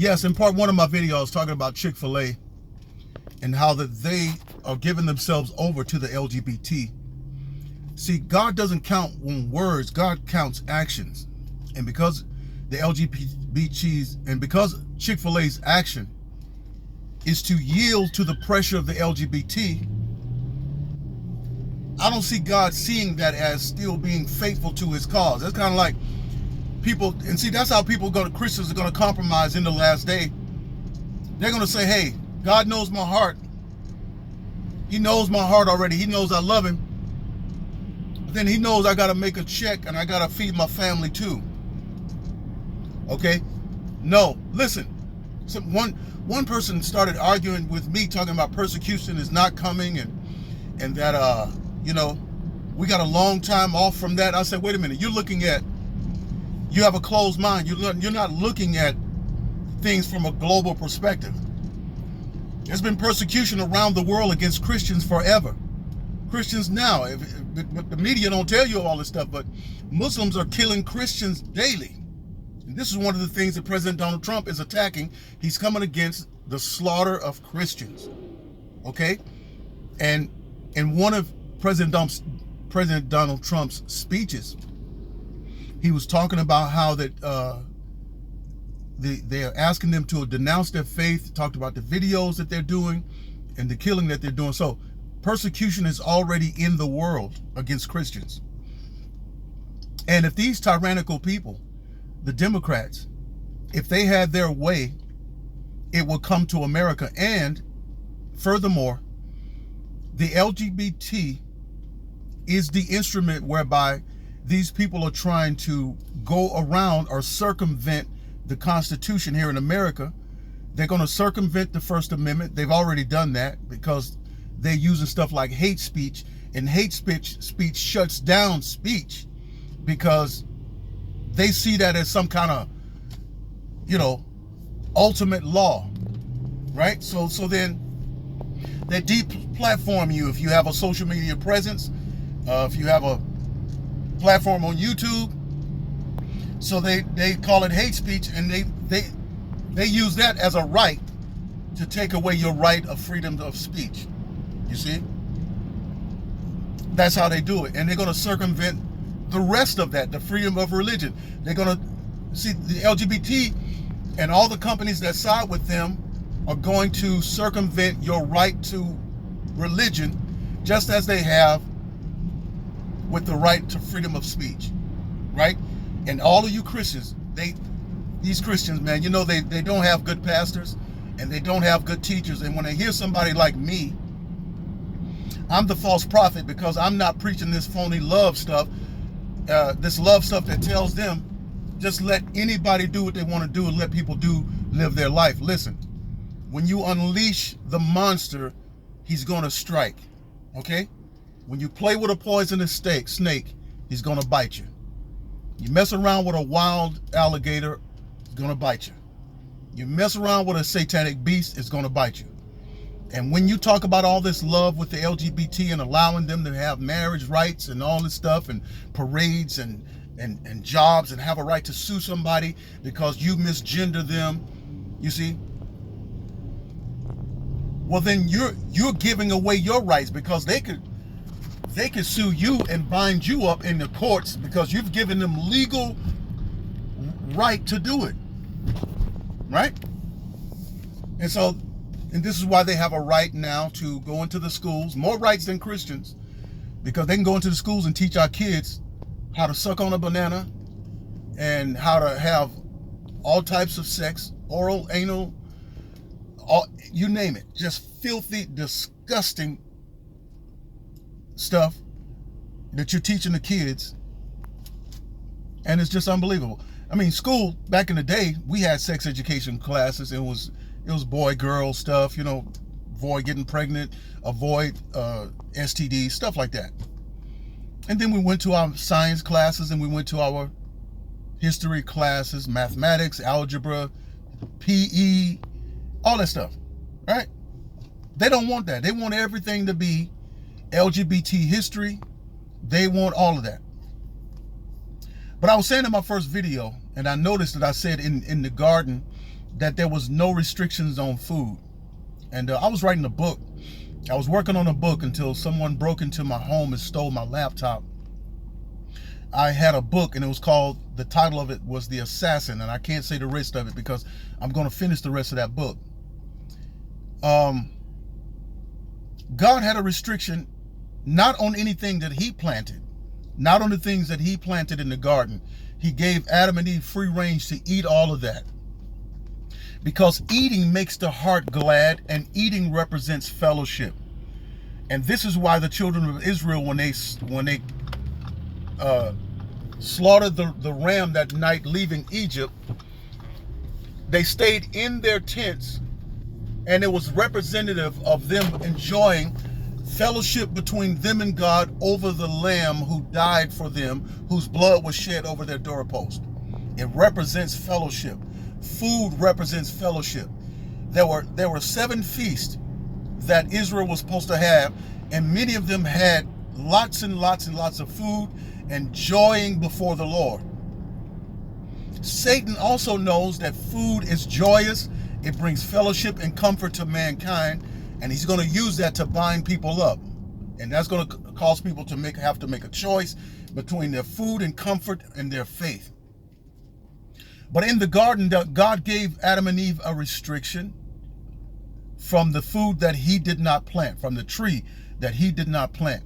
Yes, in part one of my video, I was talking about Chick-Fil and how that they are giving themselves over to the LGBT. See, God doesn't count on words, God counts actions. And because the LGBTs, and because Chick-fil-A's action is to yield to the pressure of the LGBT, I don't see God seeing that as still being faithful to his cause. That's kind of like people, and see, that's how Christians are going to compromise in the last day. They're going to say, hey, God knows my heart. He knows my heart already. He knows I love him. But then he knows I got to make a check and I got to feed my family too. Okay? No, listen. One person started arguing with me, talking about persecution is not coming and that, we got a long time off from that. I said, wait a minute, you have a closed mind. You're not looking at things from a global perspective. There's been persecution around the world against Christians forever. Christians now, the media don't tell you all this stuff, but Muslims are killing Christians daily. And this is one of the things that President Donald Trump is attacking. He's coming against the slaughter of Christians. Okay? And in one of President Donald Trump's speeches, he was talking about how that they are asking them to denounce their faith, talked about the videos that they're doing and the killing that they're doing. So persecution is already in the world against Christians. And if these tyrannical people, the Democrats, if they had their way, it would come to America. And furthermore, the LGBT is the instrument whereby these people are trying to go around or circumvent the Constitution here in America. They're going to circumvent the First Amendment. They've already done that because they're using stuff like hate speech, and hate speech shuts down speech because they see that as some kind of, ultimate law, right? So then they deplatform you if you have a social media presence, if you have a platform on YouTube. So they call it hate speech, and they use that as a right to take away your right of freedom of speech. You see? That's how they do it. And they're going to circumvent the rest of that, the freedom of religion. They're going to see the LGBT and all the companies that side with them are going to circumvent your right to religion, just as they have with the right to freedom of speech, right? And all of you Christians, these Christians, man, they don't have good pastors and they don't have good teachers. And when they hear somebody like me, I'm the false prophet because I'm not preaching this phony love stuff, this love stuff that tells them just let anybody do what they want to do and let people live their life. Listen, when you unleash the monster, he's going to strike, okay? When you play with a poisonous snake, he's going to bite you. You mess around with a wild alligator, it's going to bite you. You mess around with a satanic beast, it's going to bite you. And when you talk about all this love with the LGBT and allowing them to have marriage rights and all this stuff and parades and jobs and have a right to sue somebody because you misgender them, you see? Well, then you're giving away your rights because they could sue you and bind you up in the courts because you've given them legal right to do it, right? And this is why they have a right now to go into the schools, more rights than Christians, because they can go into the schools and teach our kids how to suck on a banana and how to have all types of sex, oral, anal, you name it, just filthy, disgusting stuff that you're teaching the kids, and it's just unbelievable. I mean, school back in the day, we had sex education classes. It was boy girl stuff, avoid getting pregnant, avoid STD, stuff like that. And then we went to our science classes and we went to our history classes, mathematics, algebra, PE, all that stuff, right? They don't want that. They want everything to be LGBT history. They want all of that. But I was saying in my first video, and I noticed that I said in the garden that there was no restrictions on food. And I was writing a book. I was working on a book until someone broke into my home and stole my laptop. I had a book, and it was called, the title of it was The Assassin, and I can't say the rest of it because I'm going to finish the rest of that book. God had a restriction not on anything that he planted, not on the things that he planted in the garden. He gave Adam and Eve free range to eat all of that, because eating makes the heart glad, and eating represents fellowship. And this is why the children of Israel, when they slaughtered the ram that night leaving Egypt, they stayed in their tents, and it was representative of them enjoying fellowship between them and God over the lamb who died for them, whose blood was shed over their doorpost. It represents fellowship. Food represents fellowship. There were 7 feasts that Israel was supposed to have, and many of them had lots and lots and lots of food, enjoying before the Lord. Satan also knows that food is joyous. It brings fellowship and comfort to mankind, and he's going to use that to bind people up. And that's going to cause people to have to make a choice between their food and comfort and their faith. But in the garden, God gave Adam and Eve a restriction from the food that he did not plant, from the tree that he did not plant.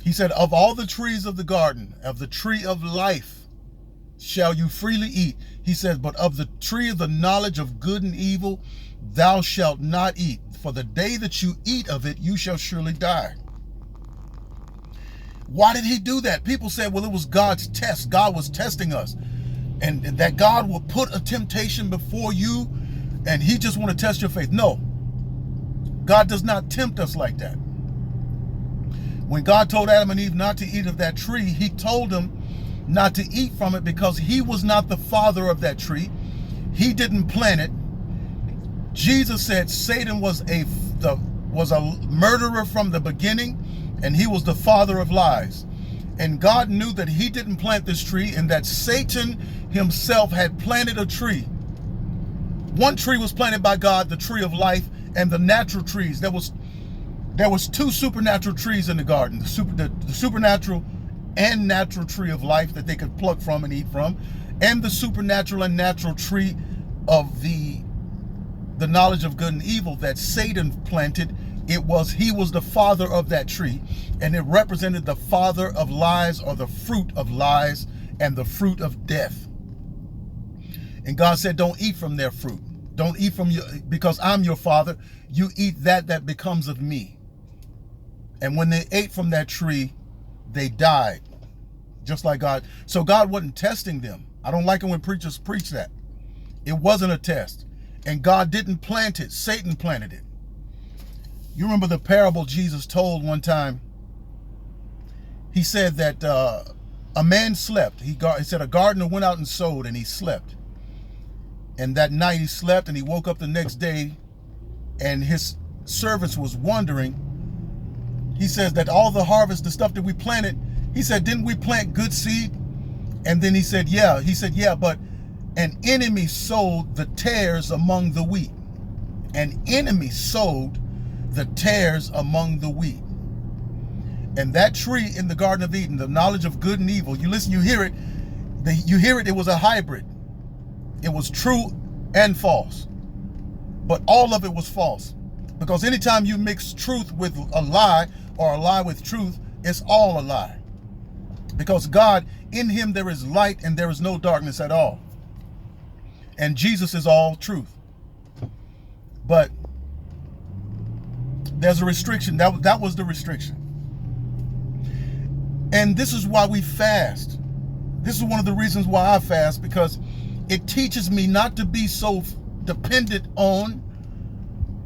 He said, of all the trees of the garden, of the tree of life shall you freely eat. He says, but of the tree of the knowledge of good and evil, thou shalt not eat. For the day that you eat of it, you shall surely die. Why did he do that? People said, well, it was God's test. God was testing us. And that God will put a temptation before you, and he just want to test your faith. No, God does not tempt us like that. When God told Adam and Eve not to eat of that tree, he told them not to eat from it because he was not the father of that tree. He didn't plant it. Jesus said Satan was a murderer from the beginning, and he was the father of lies. And God knew that he didn't plant this tree, and that Satan himself had planted a tree. One tree was planted by God, the tree of life, and the natural trees. There was 2 supernatural trees in the garden, the supernatural and natural tree of life that they could pluck from and eat from, and the supernatural and natural tree of the knowledge of good and evil that Satan planted. He was the father of that tree, and it represented the father of lies, or the fruit of lies, and the fruit of death. And God said, don't eat from their fruit. Don't eat from because I'm your father. You eat that becomes of me. And when they ate from that tree, they died, just like God. So God wasn't testing them. I don't like it when preachers preach that. It wasn't a test. And God didn't plant it. Satan planted it. You remember the parable Jesus told one time? He said that a man slept. He said a gardener went out and sowed, and he slept. And that night he slept, and he woke up the next day, and his servants was wondering. He says that all the harvest, the stuff that we planted, he said, didn't we plant good seed? And then he said, yeah. He said, yeah, but an enemy sowed the tares among the wheat. An enemy sowed the tares among the wheat. And that tree in the Garden of Eden, the knowledge of good and evil, you listen, you hear it, it was a hybrid. It was true and false. But all of it was false. Because anytime you mix truth with a lie, or a lie with truth, it's all a lie. Because God, in him there is light, and there is no darkness at all. And Jesus is all truth. But there's a restriction. That was the restriction. And this is why we fast. This is one of the reasons why I fast, because it teaches me not to be so dependent on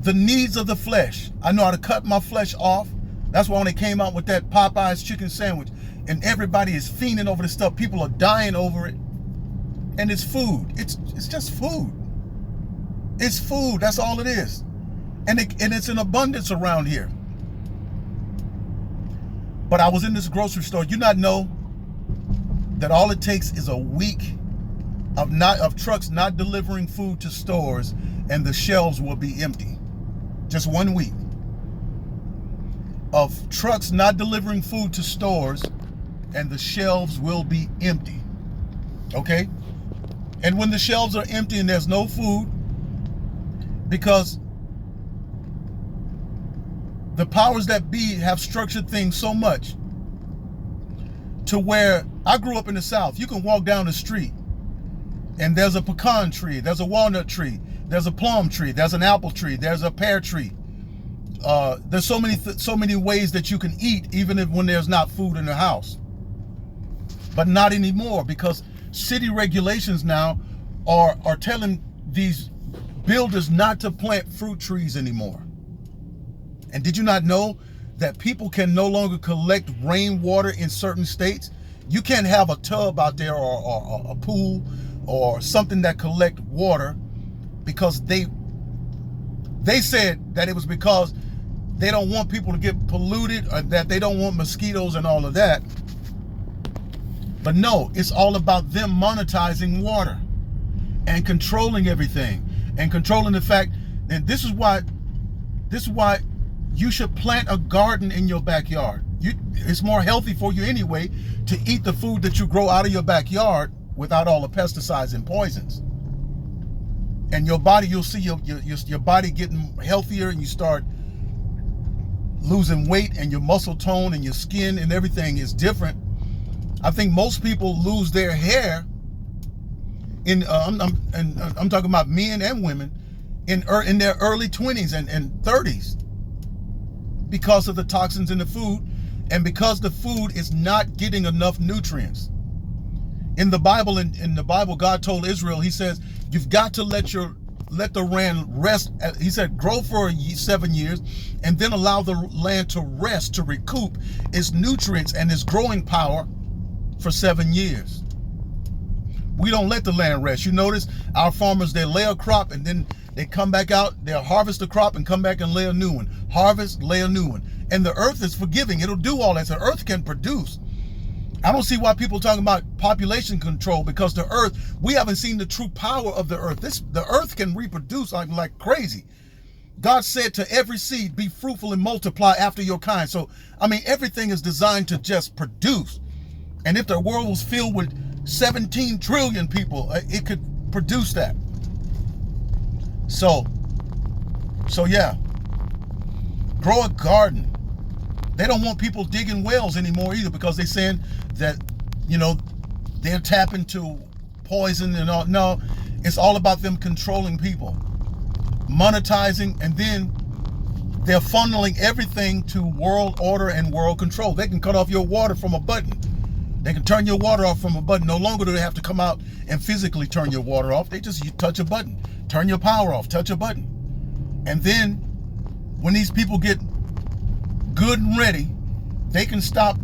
the needs of the flesh. I know how to cut my flesh off. That's why when they came out with that Popeye's chicken sandwich, and everybody is fiending over this stuff, people are dying over it, and it's food. It's just food. It's food. That's all it is, and it's in abundance around here. But I was in this grocery store. You not know that all it takes is a week of trucks not delivering food to stores, and the shelves will be empty. Just 1 week of trucks not delivering food to stores, and the shelves will be empty. Okay? And when the shelves are empty and there's no food, because the powers that be have structured things so much to where, I grew up in the South, you can walk down the street and there's a pecan tree, there's a walnut tree, there's a plum tree, there's an apple tree, there's a pear tree. There's so many ways that you can eat, even when there's not food in the house. But not anymore, because city regulations now are telling these builders not to plant fruit trees anymore. And did you not know that people can no longer collect rainwater in certain states? You can't have a tub out there or a pool or something that collect water, because they said that it was because they don't want people to get polluted, or that they don't want mosquitoes and all of that. But no, it's all about them monetizing water and controlling everything, and controlling the fact. And this is why you should plant a garden in your backyard. It's more healthy for you anyway to eat the food that you grow out of your backyard without all the pesticides and poisons. And your body, you'll see your body getting healthier, and you start losing weight, and your muscle tone and your skin and everything is different. I think most people lose their hair I'm talking about men and women in their early 20s and 30s, because of the toxins in the food, and because the food is not getting enough nutrients. In the Bible, God told Israel, he says, you've got to let the land rest. He said, grow for 7 years, and then allow the land to rest, to recoup its nutrients and its growing power for 7 years. We don't let the land rest. You notice our farmers, they lay a crop and then they come back out, they'll harvest the crop and come back and lay a new one. Harvest, lay a new one. And the earth is forgiving. It'll do all that. The earth can produce. I don't see why people are talking about population control, because the earth, we haven't seen the true power of the earth. The earth can reproduce like crazy. God said to every seed, be fruitful and multiply after your kind. So, I mean, everything is designed to just produce. And if the world was filled with 17 trillion people, it could produce that. So yeah, grow a garden. They don't want people digging wells anymore either, because they're saying that, they're tapping to poison and all. No, it's all about them controlling people, monetizing, and then they're funneling everything to world order and world control. They can cut off your water from a button. They can turn your water off from a button. No longer do they have to come out and physically turn your water off. They just touch a button. Turn your power off, touch a button. And then when these people get good and ready, they can stop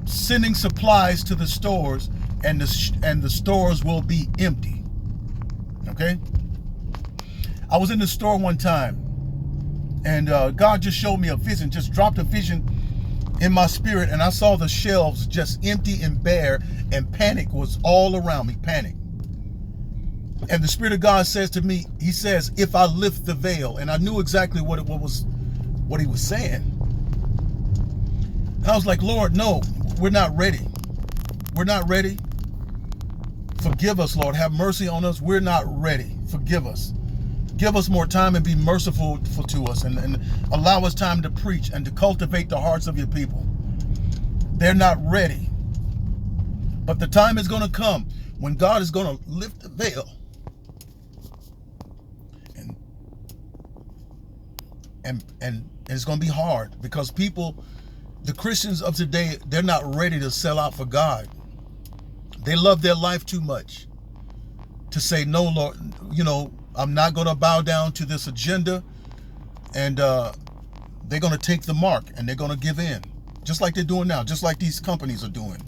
sending supplies to the stores, and the stores will be empty. Okay? I was in the store one time, and God just showed me a vision, just dropped a vision in my spirit, and I saw the shelves just empty and bare, and panic was all around me, panic. And the Spirit of God says to me, he says, if I lift the veil, and I knew exactly what he was saying. And I was like, Lord, no, we're not ready. We're not ready. Forgive us, Lord. Have mercy on us. We're not ready. Forgive us. Give us more time and be merciful to us, and allow us time to preach and to cultivate the hearts of your people. They're not ready. But the time is going to come when God is going to lift the veil. And it's going to be hard, because people, the Christians of today, they're not ready to sell out for God. They love their life too much to say, no, Lord, I'm not going to bow down to this agenda. And they're going to take the mark, and they're going to give in, just like they're doing now, just like these companies are doing.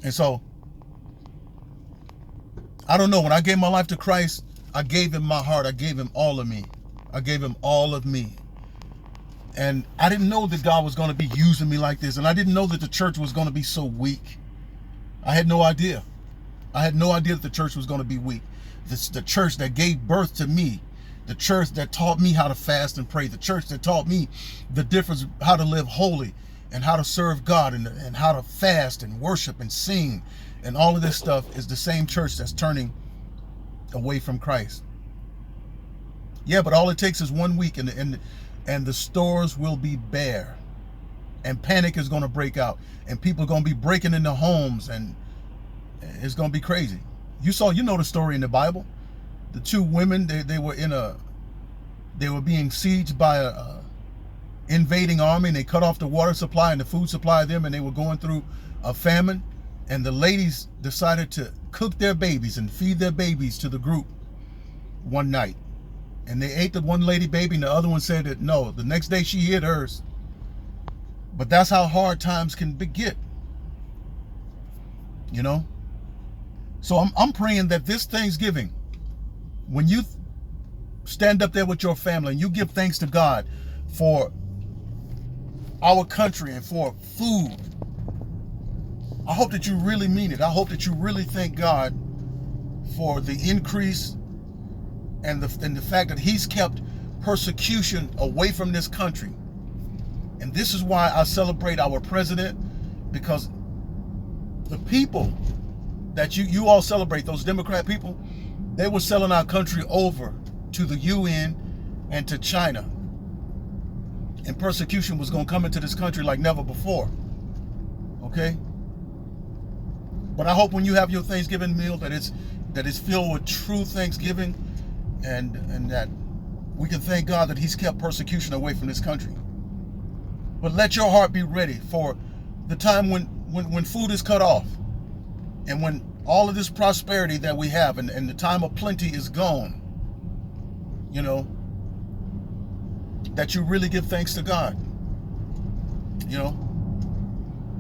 And so, I don't know. When I gave my life to Christ, I gave him my heart. I gave him all of me. I gave him all of me. And I didn't know that God was going to be using me like this. And I didn't know that the church was going to be so weak. I had no idea. I had no idea that the church was going to be weak. This the church that gave birth to me, the church that taught me how to fast and pray, the church that taught me the difference, how to live holy and how to serve God and how to fast and worship and sing and all of this stuff is the same church that's turning away from Christ. Yeah, but all it takes is 1 week and the stores will be bare and panic is going to break out and people are going to be breaking into homes and it's going to be crazy. You know the story in the Bible. The two women, they were being sieged by a invading army and they cut off the water supply and the food supply of them and they were going through a famine. And the ladies decided to cook their babies and feed their babies to the group one night. And they ate the one lady baby and the other one said that no, the next day she hid hers. But that's how hard times can get, you know? So I'm praying that this Thanksgiving, when you stand up there with your family and you give thanks to God for our country and for food, I hope that you really mean it. I hope that you really thank God for the increase and the fact that he's kept persecution away from this country. And this is why I celebrate our president, because the people that you all celebrate, those Democrat people, they were selling our country over to the UN and to China. And persecution was going to come into this country like never before. Okay? But I hope when you have your Thanksgiving meal that it's filled with true Thanksgiving and that we can thank God that he's kept persecution away from this country. But let your heart be ready for the time when food is cut off and when all of this prosperity that we have and the time of plenty is gone, you know, that you really give thanks to God. You know,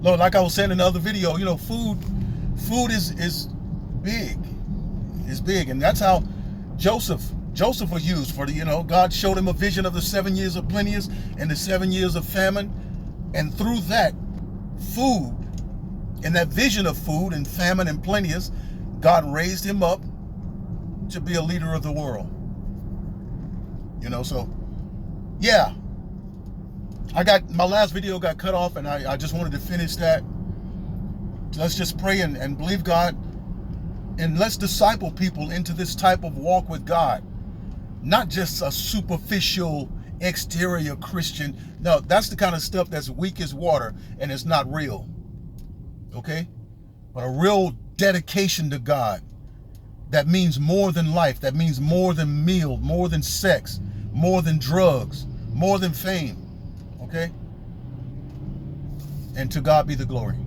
Lord, like I was saying in the other video, you know, food is big. It's big. And that's how Joseph was used for God showed him a vision of the 7 years of plenteous and the 7 years of famine. And through that food and that vision of food and famine and plenteous, God raised him up to be a leader of the world. You know, so yeah. My last video got cut off and I just wanted to finish that. Let's just pray and believe God, and let's disciple people into this type of walk with God. Not just a superficial exterior Christian. No, that's the kind of stuff that's weak as water and it's not real. Okay? But a real dedication to God that means more than life, that means more than meal, more than sex, more than drugs, more than fame. Okay? And to God be the glory.